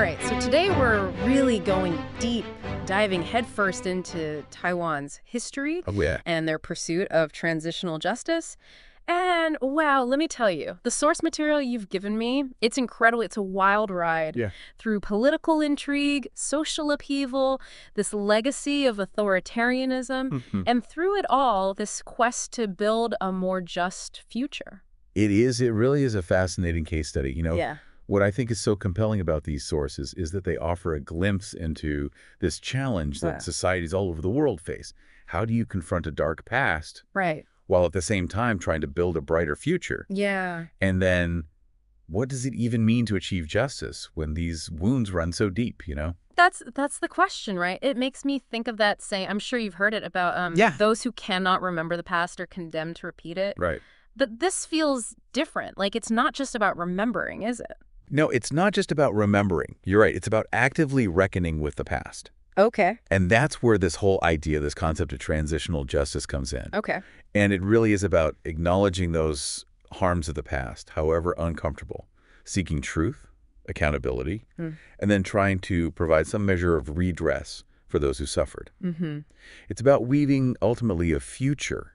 right, so today we're really going deep, diving headfirst into Taiwan's history and their pursuit of transitional justice. And wow, let me tell you, the source material you've given me, it's incredible. It's a wild ride through political intrigue, social upheaval, this legacy of authoritarianism, and through it all, this quest to build a more just future. It really is a fascinating case study. You know, what I think is so compelling about these sources is that they offer a glimpse into this challenge that societies all over the world face. How do you confront a dark past? Right. While at the same time trying to build a brighter future. Yeah. And then what does it even mean to achieve justice when these wounds run so deep, you know? That's the question, right? It makes me think of that saying, I'm sure you've heard it, about those who cannot remember the past are condemned to repeat it. Right. But this feels different. Like, it's not just about remembering, is it? No, it's not just about remembering. You're right. It's about actively reckoning with the past. Okay. And that's where this whole idea, this concept of transitional justice comes in. Okay. And it really is about acknowledging those harms of the past, however uncomfortable, seeking truth, accountability, and then trying to provide some measure of redress for those who suffered. It's about weaving, ultimately, a future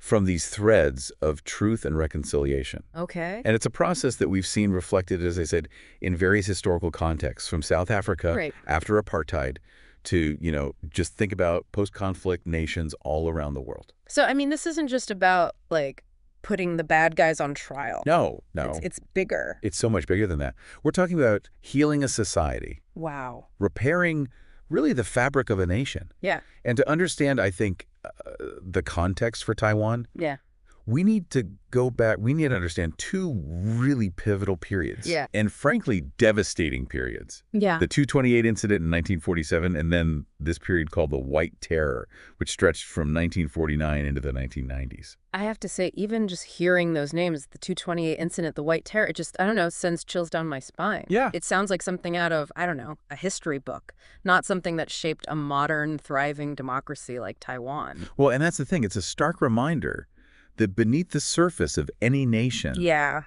from these threads of truth and reconciliation. Okay. And it's a process that we've seen reflected, as I said, in various historical contexts, from South Africa after apartheid to, you know, just think about post-conflict nations all around the world. So, I mean, this isn't just about, like, putting the bad guys on trial. No. It's bigger. It's so much bigger than that. We're talking about healing a society. Wow. Repairing, really, the fabric of a nation. Yeah. And to understand, I think, the context for Taiwan, we need to go back. We need to understand two really pivotal periods. And frankly, devastating periods. The 228 incident in 1947, and then this period called the White Terror, which stretched from 1949 into the 1990s. I have to say, even just hearing those names, the 228 incident, the White Terror, it just, I don't know, sends chills down my spine. It sounds like something out of, I don't know, a history book, not something that shaped a modern, thriving democracy like Taiwan. Well, and that's the thing. It's a stark reminder that beneath the surface of any nation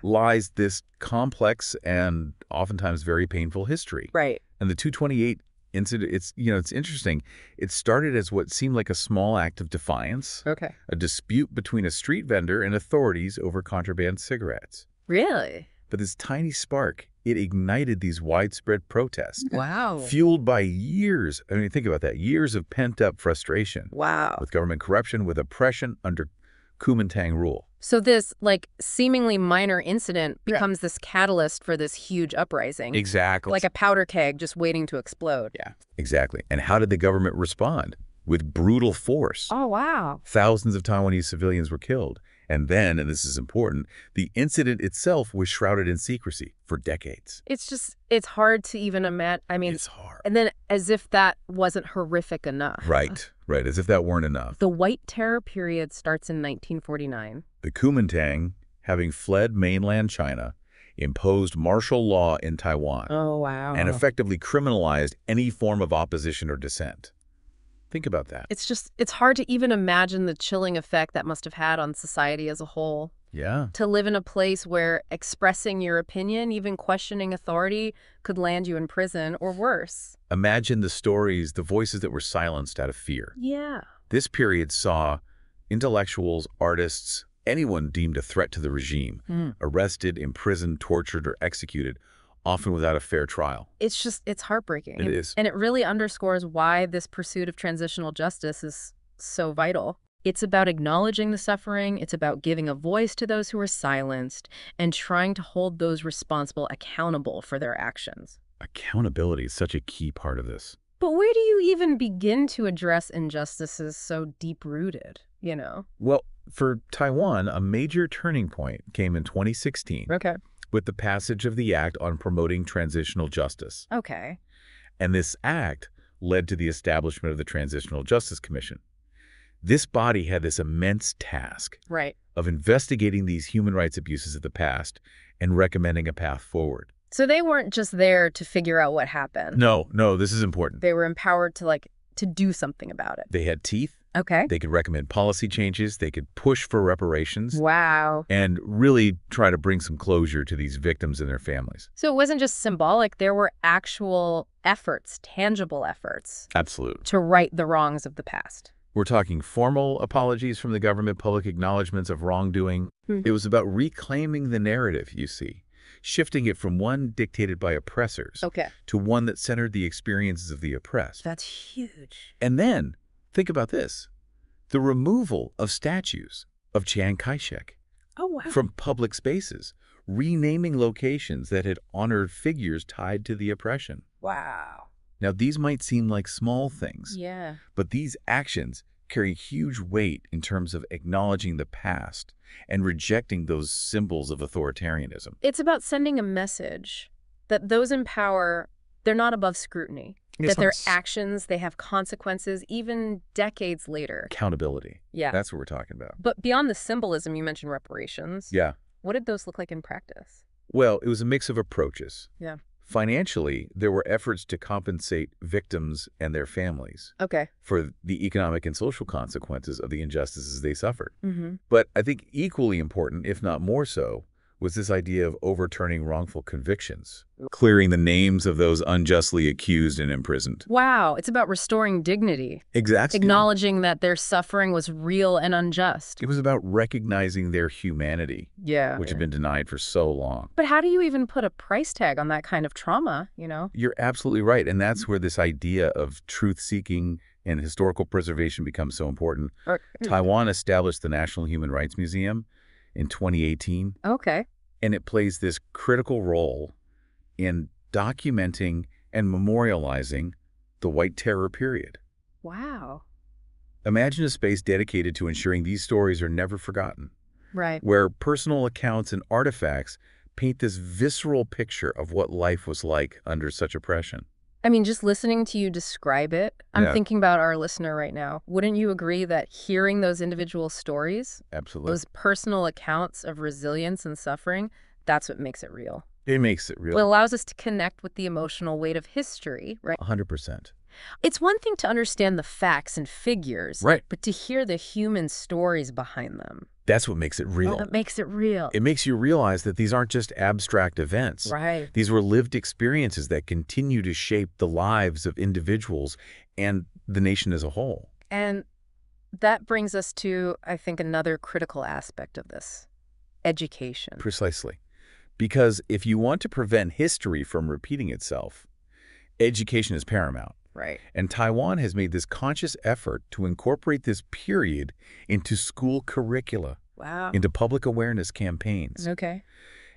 lies this complex and oftentimes very painful history. Right. And the 228 incident, it's interesting. It started as what seemed like a small act of defiance. Okay. A dispute between a street vendor and authorities over contraband cigarettes. Really? But this tiny spark, it ignited these widespread protests. Wow. Fueled by years, I mean, think about that, years of pent-up frustration. Wow. With government corruption, with oppression under Kuomintang rule. So this, like, seemingly minor incident becomes this catalyst for this huge uprising. Exactly. Like a powder keg just waiting to explode. Yeah, exactly. And how did the government respond? With brutal force. Oh, wow. Thousands of Taiwanese civilians were killed. And then, and this is important, the incident itself was shrouded in secrecy for decades. It's hard to even imagine. I mean, it's hard. And then as if that wasn't horrific enough. Right. As if that weren't enough. The White Terror period starts in 1949. The Kuomintang, having fled mainland China, imposed martial law in Taiwan. Oh, wow. And effectively criminalized any form of opposition or dissent. Think about that. It's hard to even imagine the chilling effect that must have had on society as a whole. Yeah. To live in a place where expressing your opinion, even questioning authority, could land you in prison or worse. Imagine the stories, the voices that were silenced out of fear. Yeah. This period saw intellectuals, artists, anyone deemed a threat to the regime, arrested, imprisoned, tortured, or executed, often without a fair trial. It's heartbreaking. It is. And it really underscores why this pursuit of transitional justice is so vital. It's about acknowledging the suffering, it's about giving a voice to those who are silenced, and trying to hold those responsible accountable for their actions. Accountability is such a key part of this. But where do you even begin to address injustices so deep-rooted, you know? Well, for Taiwan, a major turning point came in 2016. Okay. With the passage of the Act on Promoting Transitional Justice. Okay. And this act led to the establishment of the Transitional Justice Commission. This body had this immense task of investigating these human rights abuses of the past and recommending a path forward. So they weren't just there to figure out what happened. No, this is important. They were empowered to do something about it. They had teeth, Okay. They could recommend policy changes. They could push for reparations. Wow. And really try to bring some closure to these victims and their families. So it wasn't just symbolic. There were actual efforts, tangible efforts. Absolutely. To right the wrongs of the past. We're talking formal apologies from the government, public acknowledgments of wrongdoing. It was about reclaiming the narrative, you see, shifting it from one dictated by oppressors to one that centered the experiences of the oppressed. That's huge. And then, think about this, the removal of statues of Chiang Kai-shek from public spaces, renaming locations that had honored figures tied to the oppression. Wow. Now, these might seem like small things, but these actions carry huge weight in terms of acknowledging the past and rejecting those symbols of authoritarianism. It's about sending a message that those in power, they're not above scrutiny, that their actions, they have consequences even decades later. Accountability. Yeah. That's what we're talking about. But beyond the symbolism, you mentioned reparations. Yeah. What did those look like in practice? Well, it was a mix of approaches. Yeah. Financially, there were efforts to compensate victims and their families for the economic and social consequences of the injustices they suffered. But I think equally important, if not more so, was this idea of overturning wrongful convictions, clearing the names of those unjustly accused and imprisoned. Wow, it's about restoring dignity. Exactly. Acknowledging that their suffering was real and unjust. It was about recognizing their humanity, which had been denied for so long. But how do you even put a price tag on that kind of trauma, you know? You're absolutely right, and that's where this idea of truth-seeking and historical preservation becomes so important. Taiwan established the National Human Rights Museum in 2018. And it plays this critical role in documenting and memorializing the White Terror period. Wow. Imagine a space dedicated to ensuring these stories are never forgotten. Right. Where personal accounts and artifacts paint this visceral picture of what life was like under such oppression. I mean, just listening to you describe it, I'm thinking about our listener right now. Wouldn't you agree that hearing those individual stories, those personal accounts of resilience and suffering, that's what makes it real? It makes it real. It allows us to connect with the emotional weight of history, right? 100%. It's one thing to understand the facts and figures, but to hear the human stories behind them. That's what makes it real. That makes it real. It makes you realize that these aren't just abstract events. Right. These were lived experiences that continue to shape the lives of individuals and the nation as a whole. And that brings us to, I think, another critical aspect of this, education. Precisely. Because if you want to prevent history from repeating itself, education is paramount. Right. And Taiwan has made this conscious effort to incorporate this period into school curricula, into public awareness campaigns.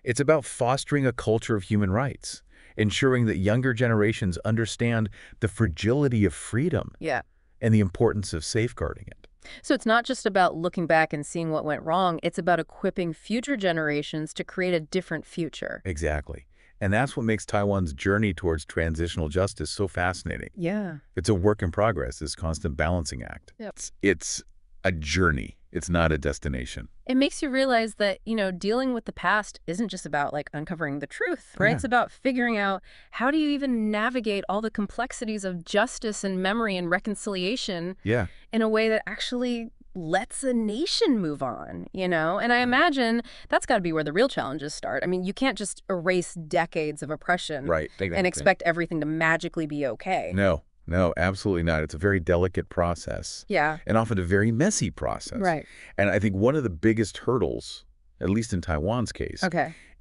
It's about fostering a culture of human rights, ensuring that younger generations understand the fragility of freedom and the importance of safeguarding it. So it's not just about looking back and seeing what went wrong. It's about equipping future generations to create a different future. Exactly. And that's what makes Taiwan's journey towards transitional justice so fascinating. Yeah. It's a work in progress, this constant balancing act. It's a journey. It's not a destination. It makes you realize that, you know, dealing with the past isn't just about, like, uncovering the truth, right? It's about figuring out how do you even navigate all the complexities of justice and memory and reconciliation in a way that actually lets a nation move on, you know? And I imagine that's got to be where the real challenges start. I mean, you can't just erase decades of oppression and expect everything to magically be okay. No, absolutely not. It's a very delicate process. And often a very messy process. And I think one of the biggest hurdles, at least in Taiwan's case,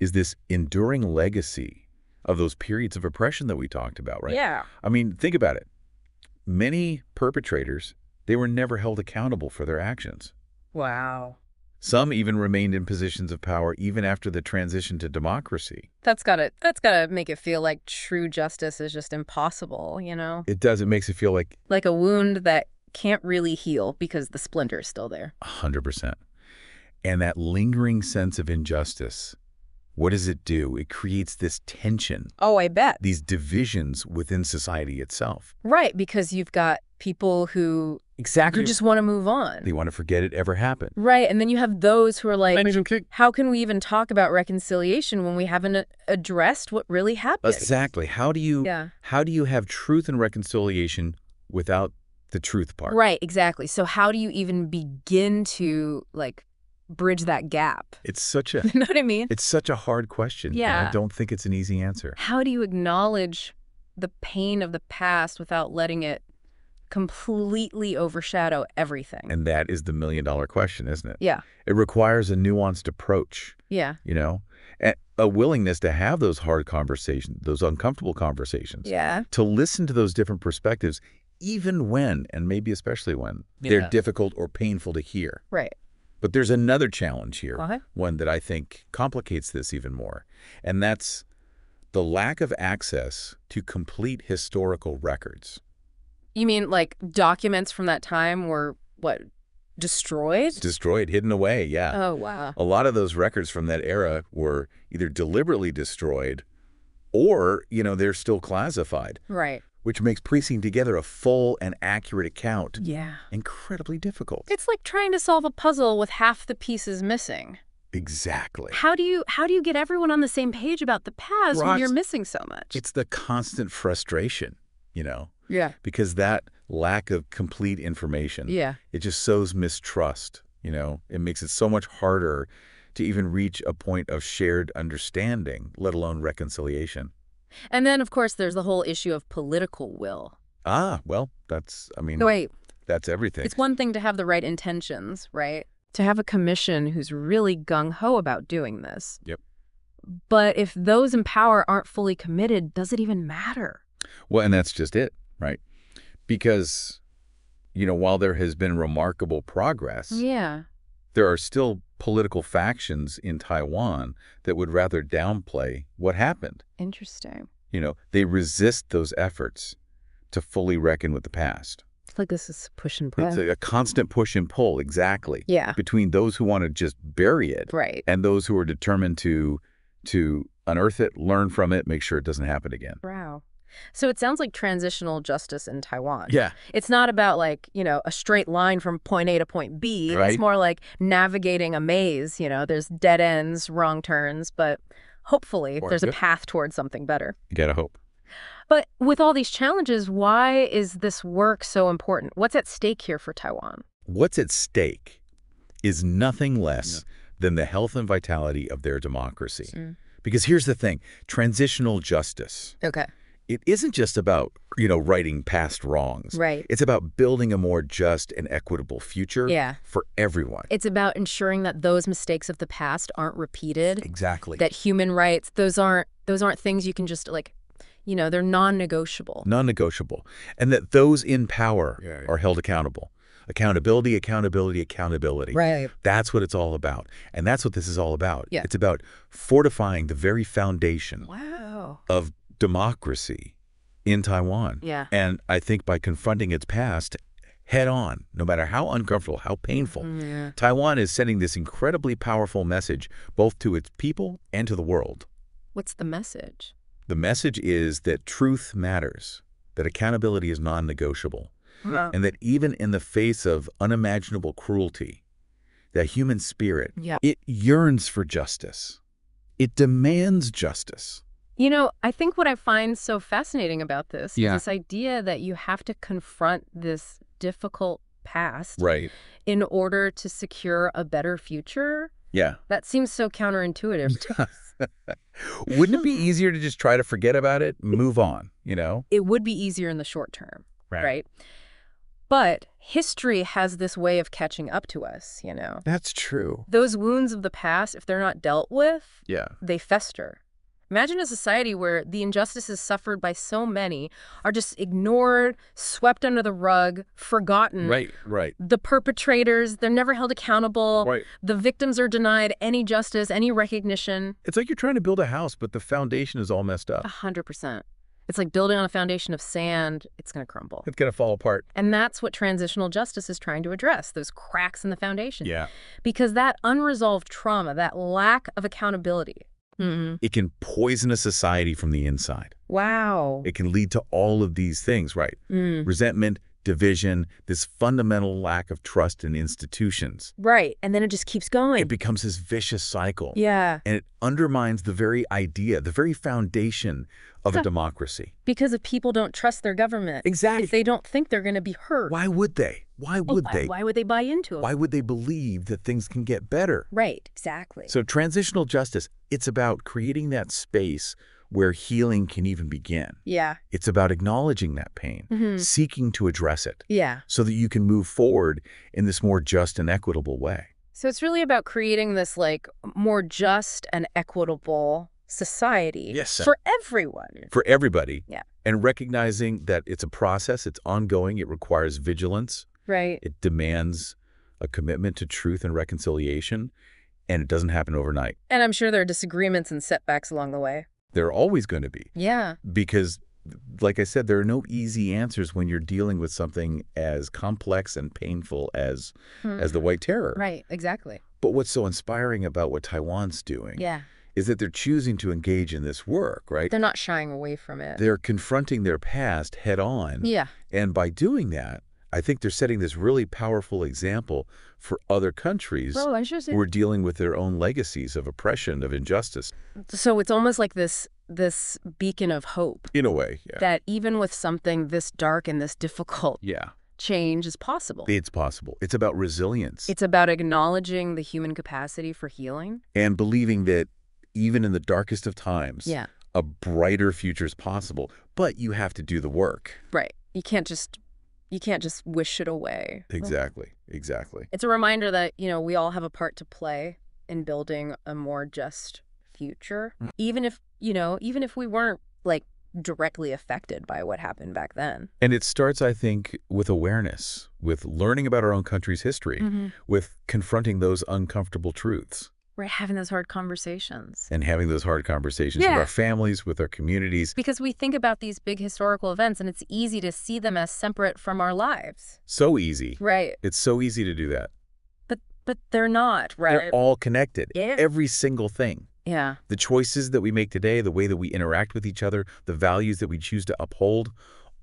is this enduring legacy of those periods of oppression that we talked about, right? I mean, think about it. Many perpetrators, they were never held accountable for their actions. Wow. Some even remained in positions of power even after the transition to democracy. That's gotta make it feel like true justice is just impossible, you know? It does. It makes it feel like a wound that can't really heal because the splinter is still there. 100%. And that lingering sense of injustice, what does it do? It creates this tension. Oh, I bet. These divisions within society itself. Right, because you've got people who just want to move on. They want to forget it ever happened. Right, and then you have those who are like, how can we even talk about reconciliation when we haven't addressed what really happened? Exactly. How do you have truth and reconciliation without the truth part. Right, exactly. So how do you even begin to, like, bridge that gap? It's such a... You know what I mean? It's such a hard question. Yeah. And I don't think it's an easy answer. How do you acknowledge the pain of the past without letting it completely overshadow everything? And that is the million-dollar question, isn't it? Yeah. It requires a nuanced approach. Yeah. You know? And a willingness to have those hard conversations, those uncomfortable conversations. Yeah. To listen to those different perspectives, even when, and maybe especially when, they're difficult or painful to hear. Right. But there's another challenge here, Okay. one that I think complicates this even more, and that's the lack of access to complete historical records. You mean like documents from that time were, what, destroyed? Destroyed, hidden away, yeah. Oh, wow. A lot of those records from that era were either deliberately destroyed or, you know, they're still classified. Right. Which makes piecing together a full and accurate account incredibly difficult. It's like trying to solve a puzzle with half the pieces missing. Exactly. How do you get everyone on the same page about the past when you're missing so much? It's the constant frustration, you know? Yeah. Because that lack of complete information, it just sows mistrust, you know? It makes it so much harder to even reach a point of shared understanding, let alone reconciliation. And then, of course, there's the whole issue of political will. Ah, well, that's, I mean, that's everything. It's one thing to have the right intentions, right? To have a commission who's really gung-ho about doing this. Yep. But if those in power aren't fully committed, does it even matter? Well, and that's just it, right? Because, you know, while there has been remarkable progress, there are still political factions in Taiwan that would rather downplay what happened. Interesting. You know, they resist those efforts to fully reckon with the past. It's like this is push and pull. It's a constant push and pull, exactly. Yeah. Between those who want to just bury it, right, and those who are determined to unearth it, learn from it, make sure it doesn't happen again. Wow. So it sounds like transitional justice in Taiwan. Yeah. It's not about, like, you know, a straight line from point A to point B. Right. It's more like navigating a maze, you know. There's dead ends, wrong turns, but hopefully there's a path towards something better. You gotta hope. But with all these challenges, why is this work so important? What's at stake here for Taiwan? What's at stake is nothing less than the health and vitality of their democracy. Because here's the thing, transitional justice. Okay. It isn't just about, you know, righting past wrongs. Right. It's about building a more just and equitable future for everyone. It's about ensuring that those mistakes of the past aren't repeated. Exactly. That human rights, those aren't things you can just, like, you know, they're non-negotiable. Non-negotiable. And that those in power are held accountable. Accountability, accountability, accountability. Right. That's what it's all about. And that's what this is all about. Yeah. It's about fortifying the very foundation of democracy in Taiwan. Yeah. And I think by confronting its past head on, no matter how uncomfortable, how painful, Taiwan is sending this incredibly powerful message both to its people and to the world. What's the message? The message is that truth matters, that accountability is non-negotiable, and that even in the face of unimaginable cruelty, the human spirit, it yearns for justice. It demands justice. You know, I think what I find so fascinating about this is this idea that you have to confront this difficult past in order to secure a better future. Yeah. That seems so counterintuitive to us. Wouldn't it be easier to just try to forget about it, move on, you know? It would be easier in the short term, right? But history has this way of catching up to us, you know? That's true. Those wounds of the past, if they're not dealt with, they fester. Imagine a society where the injustices suffered by so many are just ignored, swept under the rug, forgotten. Right. The perpetrators, they're never held accountable. Right. The victims are denied any justice, any recognition. It's like you're trying to build a house, but the foundation is all messed up. 100%. It's like building on a foundation of sand. It's going to crumble. It's going to fall apart. And that's what transitional justice is trying to address, those cracks in the foundation. Yeah. Because that unresolved trauma, that lack of accountability, it can poison a society from the inside. Wow. It can lead to all of these things, right? Resentment, division, this fundamental lack of trust in institutions. Right. And then it just keeps going. It becomes this vicious cycle. Yeah. And it undermines the very idea, the very foundation of a democracy. Because if people don't trust their government. Exactly. If they don't think they're going to be heard. Why would they? Why would they? Why would they buy into it? Why would they believe that things can get better? Right. Exactly. So transitional justice, it's about creating that space where healing can even begin. Yeah. It's about acknowledging that pain, seeking to address it. Yeah. So that you can move forward in this more just and equitable way. So it's really about creating this like more just and equitable society. Yes. For everyone. For everybody. Yeah. And recognizing that it's a process, it's ongoing, it requires vigilance. Right. It demands a commitment to truth and reconciliation, and it doesn't happen overnight. And I'm sure there are disagreements and setbacks along the way. There are always going to be. Yeah. Because, like I said, there are no easy answers when you're dealing with something as complex and painful as the White Terror. Right, exactly. But what's so inspiring about what Taiwan's doing is that they're choosing to engage in this work, right? They're not shying away from it. They're confronting their past head on. Yeah. And by doing that, I think they're setting this really powerful example for other countries who are dealing with their own legacies of oppression, of injustice. So it's almost like this beacon of hope. In a way, yeah. That even with something this dark and this difficult, change is possible. It's possible. It's about resilience. It's about acknowledging the human capacity for healing. And believing that even in the darkest of times, a brighter future is possible. But you have to do the work. Right. You can't just wish it away. Exactly. Exactly. It's a reminder that, we all have a part to play in building a more just future, even if we weren't like directly affected by what happened back then. And it starts, I think, with awareness, with learning about our own country's history, with confronting those uncomfortable truths. We're having those hard conversations. And having those hard conversations with our families, with our communities. Because we think about these big historical events and it's easy to see them as separate from our lives. So easy. Right. It's so easy to do that. But they're not, right? They're all connected. Yeah. Every single thing. Yeah. The choices that we make today, the way that we interact with each other, the values that we choose to uphold,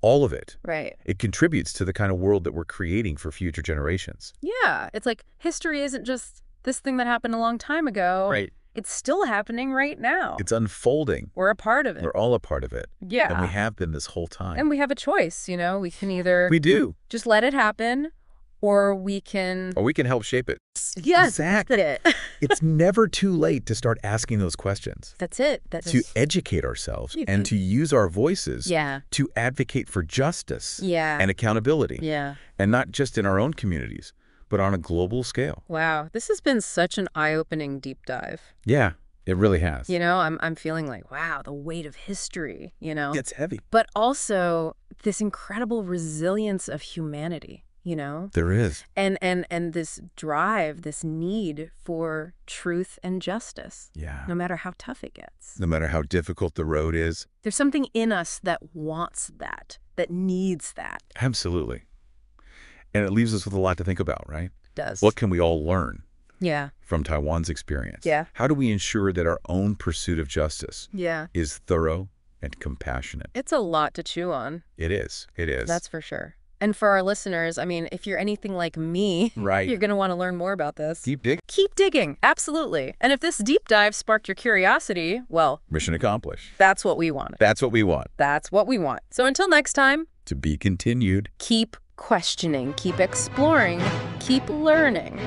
all of it. Right. It contributes to the kind of world that we're creating for future generations. Yeah. It's like history isn't just this thing that happened a long time ago. Right. It's still happening right now. It's unfolding. We're a part of it. We're all a part of it. Yeah. And we have been this whole time. And we have a choice, We can either... We do. Just let it happen, or we can... Or we can help shape it. Yes, exactly. That's it. It's never too late to start asking those questions. That's it. To educate ourselves and to use our voices to advocate for justice and accountability. Yeah. And not just in our own communities, but on a global scale. Wow. This has been such an eye-opening deep dive. Yeah, it really has. I'm feeling like, wow, the weight of history, It's heavy. But also this incredible resilience of humanity. There is. And this drive, this need for truth and justice. Yeah. No matter how tough it gets. No matter how difficult the road is. There's something in us that wants that needs that. Absolutely. And it leaves us with a lot to think about, right? It does. What can we all learn from Taiwan's experience? Yeah. How do we ensure that our own pursuit of justice is thorough and compassionate? It's a lot to chew on. It is. It is. That's for sure. And for our listeners, if you're anything like me, you're going to want to learn more about this. Keep digging. Keep digging. Absolutely. And if this deep dive sparked your curiosity, well... Mission accomplished. That's what we want. That's what we want. That's what we want. So until next time... To be continued. Keep questioning, keep exploring, keep learning.